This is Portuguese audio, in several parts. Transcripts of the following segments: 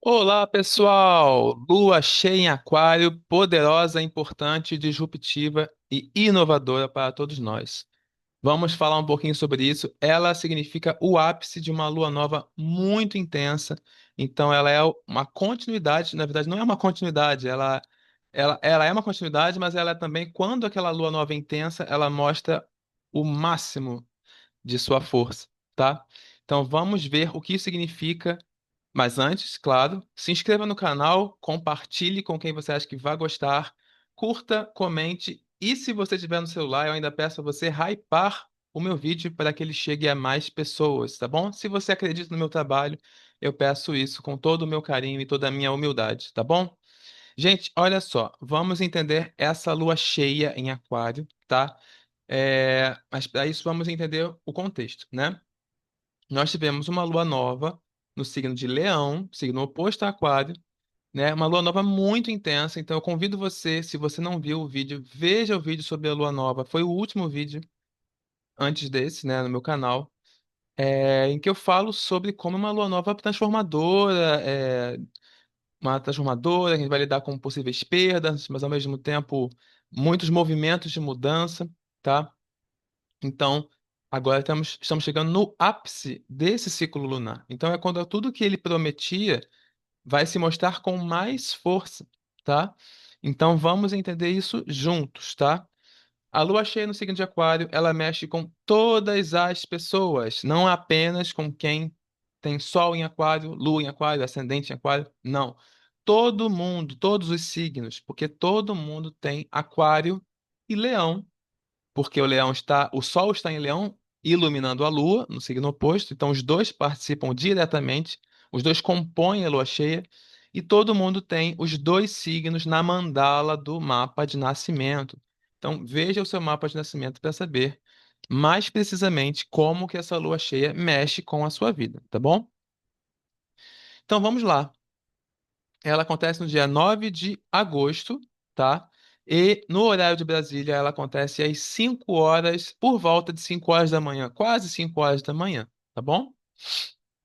Olá, pessoal! Lua cheia em Aquário, poderosa, importante, disruptiva e inovadora para todos nós. Vamos falar um pouquinho sobre isso. Ela significa o ápice de uma lua nova muito intensa. Então, ela é uma continuidade. Na verdade, não é uma continuidade. Ela é uma continuidade, mas ela é também, quando aquela lua nova é intensa, ela mostra o máximo de sua força, tá? Então, vamos ver o que isso significa, mas antes, claro, se inscreva no canal, compartilhe com quem você acha que vai gostar, curta, comente e se você tiver no celular, eu ainda peço a você hypar o meu vídeo para que ele chegue a mais pessoas, tá bom? Se você acredita no meu trabalho, eu peço isso com todo o meu carinho e toda a minha humildade, tá bom? Gente, olha só, vamos entender essa lua cheia em Aquário, tá? Mas para isso vamos entender o contexto, né? Nós tivemos uma lua nova no signo de Leão, signo oposto a Aquário, né? Uma lua nova muito intensa. Então eu convido você, se você não viu o vídeo, veja o vídeo sobre a lua nova. Foi o último vídeo antes desse, né, no meu canal, em que eu falo sobre como uma lua nova transformadora, uma transformadora, que a gente vai lidar com possíveis perdas, mas ao mesmo tempo muitos movimentos de mudança, tá? Então, agora estamos chegando no ápice desse ciclo lunar. Então, é quando tudo que ele prometia vai se mostrar com mais força, tá? Então, vamos entender isso juntos, tá? A lua cheia no signo de Aquário, ela mexe com todas as pessoas, não apenas com quem tem Sol em Aquário, Lua em Aquário, Ascendente em Aquário, não. Todo mundo, todos os signos, porque todo mundo tem Aquário e Leão, porque o Sol está em Leão, iluminando a Lua, no signo oposto, então os dois participam diretamente, os dois compõem a Lua cheia, e todo mundo tem os dois signos na mandala do mapa de nascimento. Então veja o seu mapa de nascimento para saber mais precisamente como que essa Lua cheia mexe com a sua vida, tá bom? Então vamos lá. Ela acontece no dia 9 de agosto, tá? E no horário de Brasília, ela acontece às 5 horas, por volta de 5 horas da manhã, quase 5 horas da manhã, tá bom?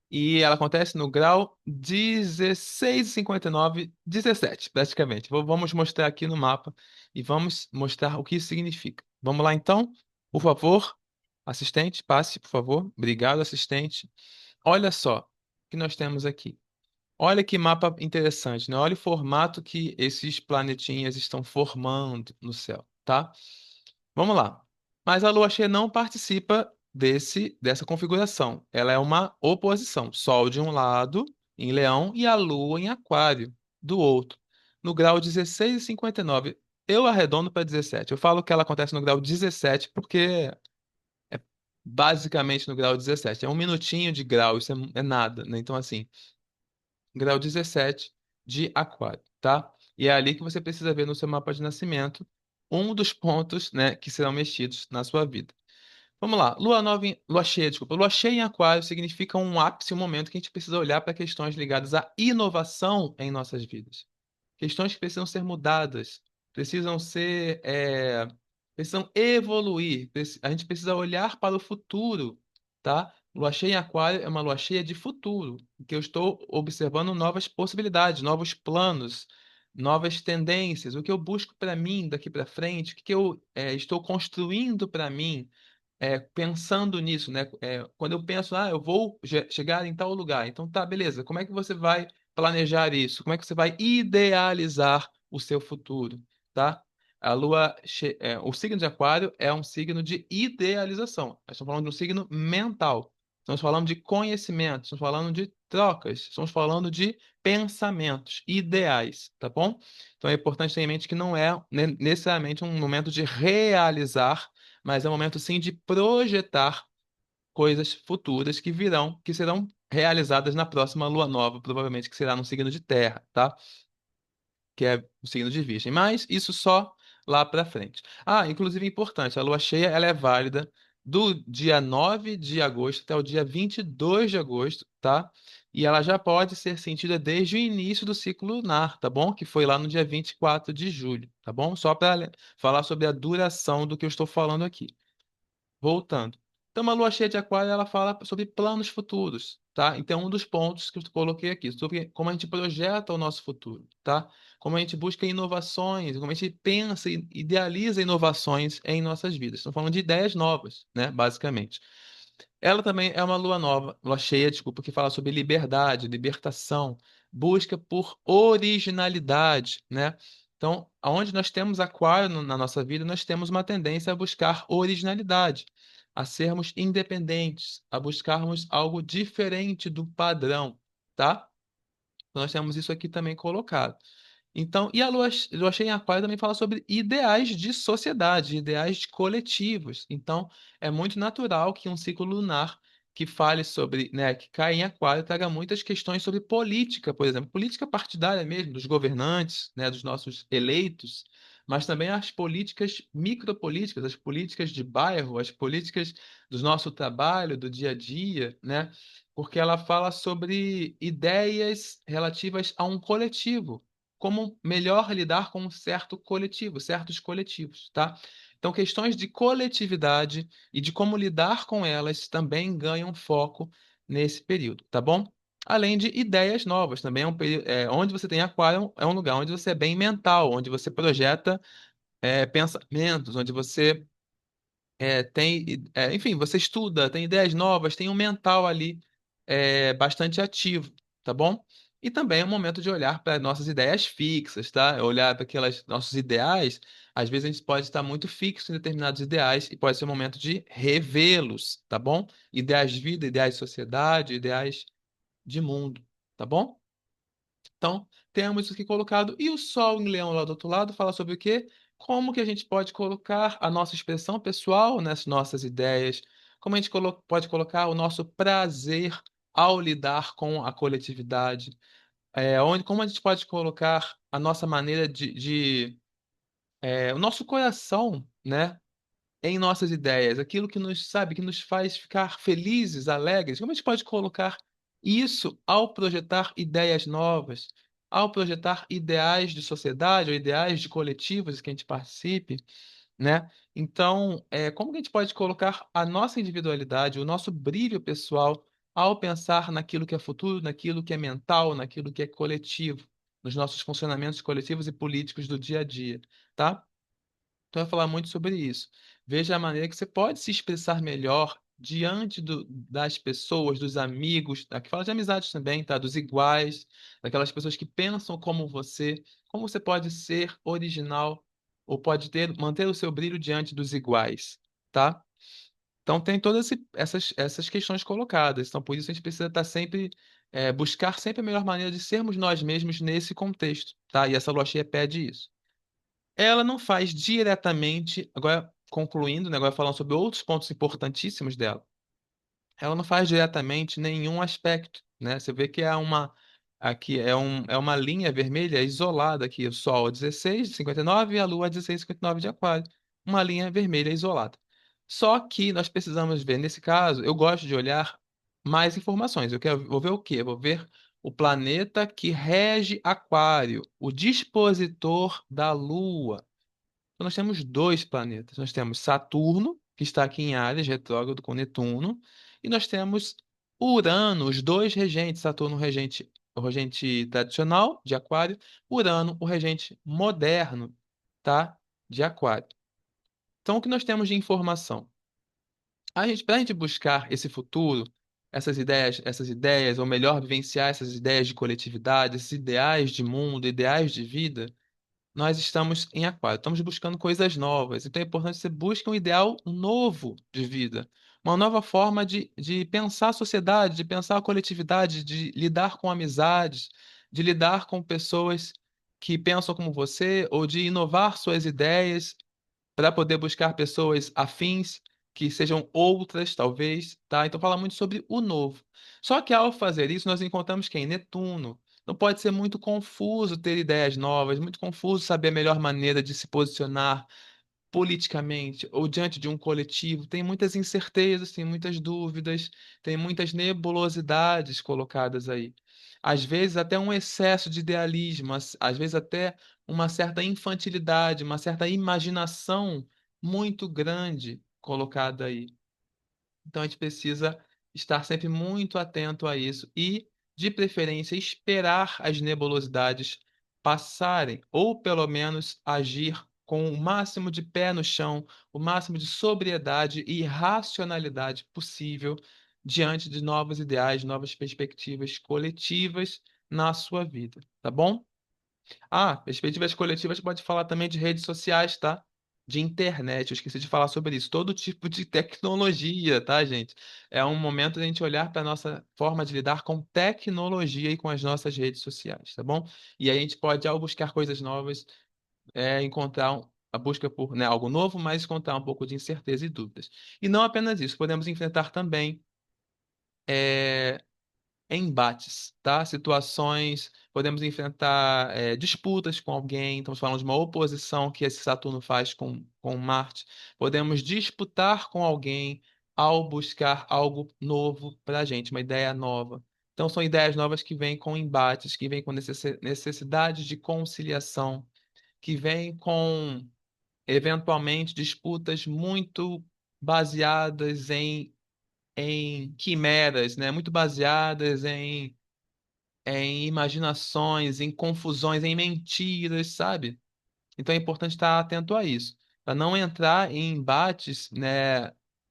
E ela acontece no grau 16,59, 17, praticamente. Vamos mostrar aqui no mapa e vamos mostrar o que isso significa. Vamos lá, então? Por favor, assistente, passe, por favor. Obrigado, assistente. Olha só o que nós temos aqui. Olha que mapa interessante, né? Olha o formato que esses planetinhas estão formando no céu, tá? Vamos lá. Mas a Lua cheia não participa dessa configuração. Ela é uma oposição. Sol de um lado, em Leão, e a Lua em Aquário, do outro. No grau 16,59. Eu arredondo para 17. Eu falo que ela acontece no grau 17 porque é basicamente no grau 17. É um minutinho de grau, isso é nada, né? Então, assim, grau 17 de Aquário, tá? E é ali que você precisa ver no seu mapa de nascimento um dos pontos, né, que serão mexidos na sua vida. Vamos lá, lua nova, lua cheia, desculpa. Lua cheia em Aquário significa um ápice, um momento que a gente precisa olhar para questões ligadas à inovação em nossas vidas. Questões que precisam ser mudadas, precisam evoluir. A gente precisa olhar para o futuro, tá? Lua cheia em Aquário é uma lua cheia de futuro, em que eu estou observando novas possibilidades, novos planos, novas tendências, o que eu busco para mim daqui para frente, o que eu estou construindo para mim, pensando nisso, né? Quando eu penso, eu vou chegar em tal lugar, então tá, beleza. Como é que você vai planejar isso? Como é que você vai idealizar o seu futuro, tá? O signo de Aquário é um signo de idealização. Nós estamos falando de um signo mental. Estamos falando de conhecimento, estamos falando de trocas, estamos falando de pensamentos, ideais, tá bom? Então é importante ter em mente que não é necessariamente um momento de realizar, mas é um momento sim de projetar coisas futuras que virão, que serão realizadas na próxima lua nova, provavelmente que será no signo de Terra, tá? Que é o signo de Virgem. Mas isso só lá para frente. Inclusive é importante, a lua cheia ela é válida do dia 9 de agosto até o dia 22 de agosto, tá? E ela já pode ser sentida desde o início do ciclo lunar, tá bom? Que foi lá no dia 24 de julho, tá bom? Só para falar sobre a duração do que eu estou falando aqui. Voltando. Então, uma lua cheia de aquário, ela fala sobre planos futuros. tá? Então, um dos pontos que eu coloquei aqui, sobre como a gente projeta o nosso futuro, tá? Como a gente busca inovações, como a gente pensa e idealiza inovações em nossas vidas. Estamos falando de ideias novas, né? Basicamente. Ela também é uma lua nova, lua cheia, desculpa, que fala sobre liberdade, libertação, busca por originalidade, né? Então, aonde nós temos aquário na nossa vida, nós temos uma tendência a buscar originalidade, a sermos independentes, a buscarmos algo diferente do padrão, tá? Então, nós temos isso aqui também colocado. Então, e a lua cheia em Aquário também fala sobre ideais de sociedade, ideais coletivos. Então, é muito natural que um ciclo lunar que fale sobre, né, que cai em Aquário, traga muitas questões sobre política, por exemplo, política partidária mesmo, dos governantes, né, dos nossos eleitos, mas também as políticas micropolíticas, as políticas de bairro, as políticas do nosso trabalho, do dia a dia, né? Porque ela fala sobre ideias relativas a um coletivo, como melhor lidar com um certo coletivo, certos coletivos, tá? Então, questões de coletividade e de como lidar com elas também ganham foco nesse período, tá bom? Além de ideias novas, também é um período, onde você tem aquário, é um lugar onde você é bem mental, onde você projeta pensamentos, onde você enfim, você estuda, tem ideias novas, tem um mental ali bastante ativo, tá bom? E também é um momento de olhar para nossas ideias fixas, tá? Olhar para aquelas nossos ideais. Às vezes a gente pode estar muito fixo em determinados ideais e pode ser um momento de revê-los, tá bom? Ideais de vida, ideais de sociedade, ideais de mundo, tá bom? Então, temos isso aqui colocado. E o Sol em Leão lá do outro lado fala sobre o quê? Como que a gente pode colocar a nossa expressão pessoal nas nossas ideias? Como a gente pode colocar o nosso prazer ao lidar com a coletividade? Como a gente pode colocar a nossa maneira o nosso coração, né? Em nossas ideias, aquilo que nos, sabe, que nos faz ficar felizes, alegres. Como a gente pode colocar isso ao projetar ideias novas, ao projetar ideais de sociedade ou ideais de coletivos que a gente participe, né? Então, como que a gente pode colocar a nossa individualidade, o nosso brilho pessoal ao pensar naquilo que é futuro, naquilo que é mental, naquilo que é coletivo, nos nossos funcionamentos coletivos e políticos do dia a dia, tá? Então, vai falar muito sobre isso. Veja a maneira que você pode se expressar melhor diante das pessoas, dos amigos, aqui fala de amizades também, tá? Dos iguais, daquelas pessoas que pensam como você. Como você pode ser original ou pode manter o seu brilho diante dos iguais, tá? Então, tem todas essas questões colocadas. Então, por isso, a gente precisa estar sempre, buscar sempre a melhor maneira de sermos nós mesmos nesse contexto, tá? E essa lua cheia pede isso. Ela não faz diretamente, agora concluindo, né, agora falando sobre outros pontos importantíssimos dela, ela não faz diretamente nenhum aspecto, né? Você vê que aqui é uma linha vermelha isolada aqui, o Sol 16,59 e a Lua 16,59 de Aquário, uma linha vermelha isolada. Só que nós precisamos ver, nesse caso, eu gosto de olhar mais informações. Vou ver o quê? Vou ver o planeta que rege Aquário, o dispositor da Lua. Então, nós temos dois planetas. Nós temos Saturno, que está aqui em Áries, retrógrado com Netuno, e nós temos Urano, os dois regentes, Saturno, o regente tradicional de Aquário, Urano, o regente moderno, tá? De Aquário. Então, o que nós temos de informação? Para a gente buscar esse futuro, essas ideias, ou melhor, vivenciar essas ideias de coletividade, esses ideais de mundo, ideais de vida, nós estamos em Aquário, estamos buscando coisas novas. Então é importante que você busque um ideal novo de vida, uma nova forma de pensar a sociedade, de pensar a coletividade, de lidar com amizades, de lidar com pessoas que pensam como você, ou de inovar suas ideias para poder buscar pessoas afins que sejam outras, talvez, tá? Então fala muito sobre o novo. Só que ao fazer isso, nós encontramos quem? Netuno. Não pode ser muito confuso ter ideias novas, muito confuso saber a melhor maneira de se posicionar politicamente ou diante de um coletivo. Tem muitas incertezas, tem muitas dúvidas, tem muitas nebulosidades colocadas aí. Às vezes até um excesso de idealismo, às vezes até uma certa infantilidade, uma certa imaginação muito grande colocada aí. Então a gente precisa estar sempre muito atento a isso e, de preferência, esperar as nebulosidades passarem, ou pelo menos agir com o máximo de pé no chão, o máximo de sobriedade e racionalidade possível diante de novos ideais, novas perspectivas coletivas na sua vida, tá bom? Ah, perspectivas coletivas pode falar também de redes sociais, tá? De internet, eu esqueci de falar sobre isso. Todo tipo de tecnologia, tá, gente? É um momento de a gente olhar para a nossa forma de lidar com tecnologia e com as nossas redes sociais, tá bom? E aí a gente pode, ao buscar coisas novas, encontrar a busca por, né, algo novo, mas encontrar um pouco de incerteza e dúvidas. E não apenas isso, podemos enfrentar também. é, embates, tá? Situações, podemos enfrentar disputas com alguém, estamos falando de uma oposição que esse Saturno faz com Marte. Podemos disputar com alguém ao buscar algo novo para a gente, uma ideia nova. Então, são ideias novas que vêm com embates, que vêm com necessidade de conciliação, que vêm com, eventualmente, disputas muito baseadas em quimeras, né? Muito baseadas em imaginações, em confusões, em mentiras, sabe? Então é importante estar atento a isso, para não entrar em embates, né?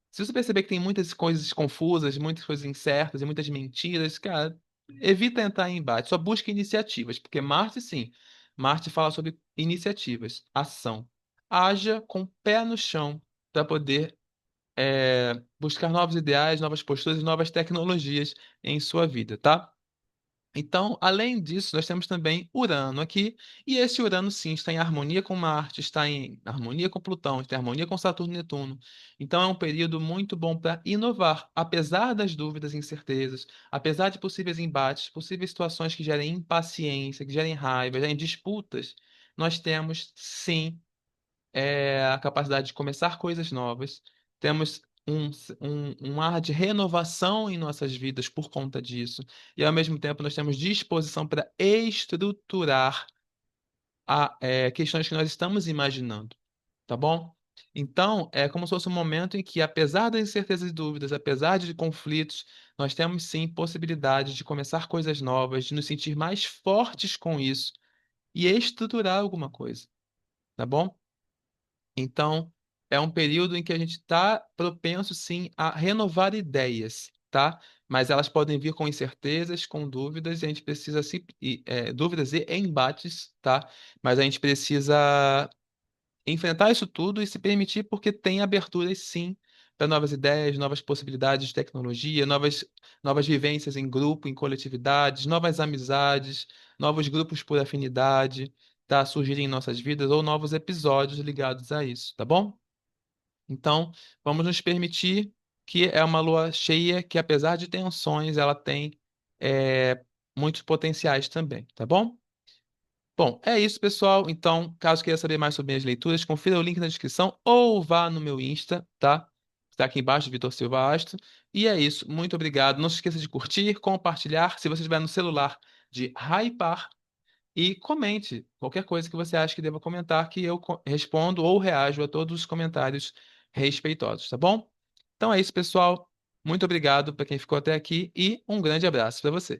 Se você perceber que tem muitas coisas confusas, muitas coisas incertas e muitas mentiras, cara, evita entrar em embate, só busca iniciativas, porque Marte, sim, Marte fala sobre iniciativas, ação. Haja com o pé no chão para poder buscar novos ideais, novas posturas e novas tecnologias em sua vida, tá? Então, além disso, nós temos também Urano aqui, e esse Urano, sim, está em harmonia com Marte, está em harmonia com Plutão, está em harmonia com Saturno e Netuno. Então, é um período muito bom para inovar, apesar das dúvidas e incertezas, apesar de possíveis embates, possíveis situações que gerem impaciência, que gerem raiva, gerem disputas, nós temos, sim, a capacidade de começar coisas novas, temos um ar de renovação em nossas vidas por conta disso, e ao mesmo tempo nós temos disposição para estruturar questões que nós estamos imaginando, tá bom? Então, é como se fosse um momento em que, apesar das incertezas e dúvidas, apesar de conflitos, nós temos sim possibilidade de começar coisas novas, de nos sentir mais fortes com isso e estruturar alguma coisa, tá bom? Então, é um período em que a gente está propenso, sim, a renovar ideias, tá? Mas elas podem vir com incertezas, com dúvidas, e a gente precisa dúvidas e embates, tá? Mas a gente precisa enfrentar isso tudo e se permitir, porque tem aberturas, sim, para novas ideias, novas possibilidades de tecnologia, novas vivências em grupo, em coletividades, novas amizades, novos grupos por afinidade, tá? Surgirem em nossas vidas ou novos episódios ligados a isso, tá bom? Então, vamos nos permitir que é uma lua cheia que, apesar de tensões, ela tem muitos potenciais também, tá bom? Bom, é isso, pessoal. Então, caso queira saber mais sobre minhas leituras, confira o link na descrição ou vá no meu Insta, tá? Está aqui embaixo, Vitor Silva Astro. E é isso. Muito obrigado. Não se esqueça de curtir, compartilhar. Se você estiver no celular, de hypar e comente qualquer coisa que você acha que deva comentar, que eu respondo ou reajo a todos os comentários respeitosos, tá bom? Então é isso, pessoal. Muito obrigado para quem ficou até aqui e um grande abraço para você.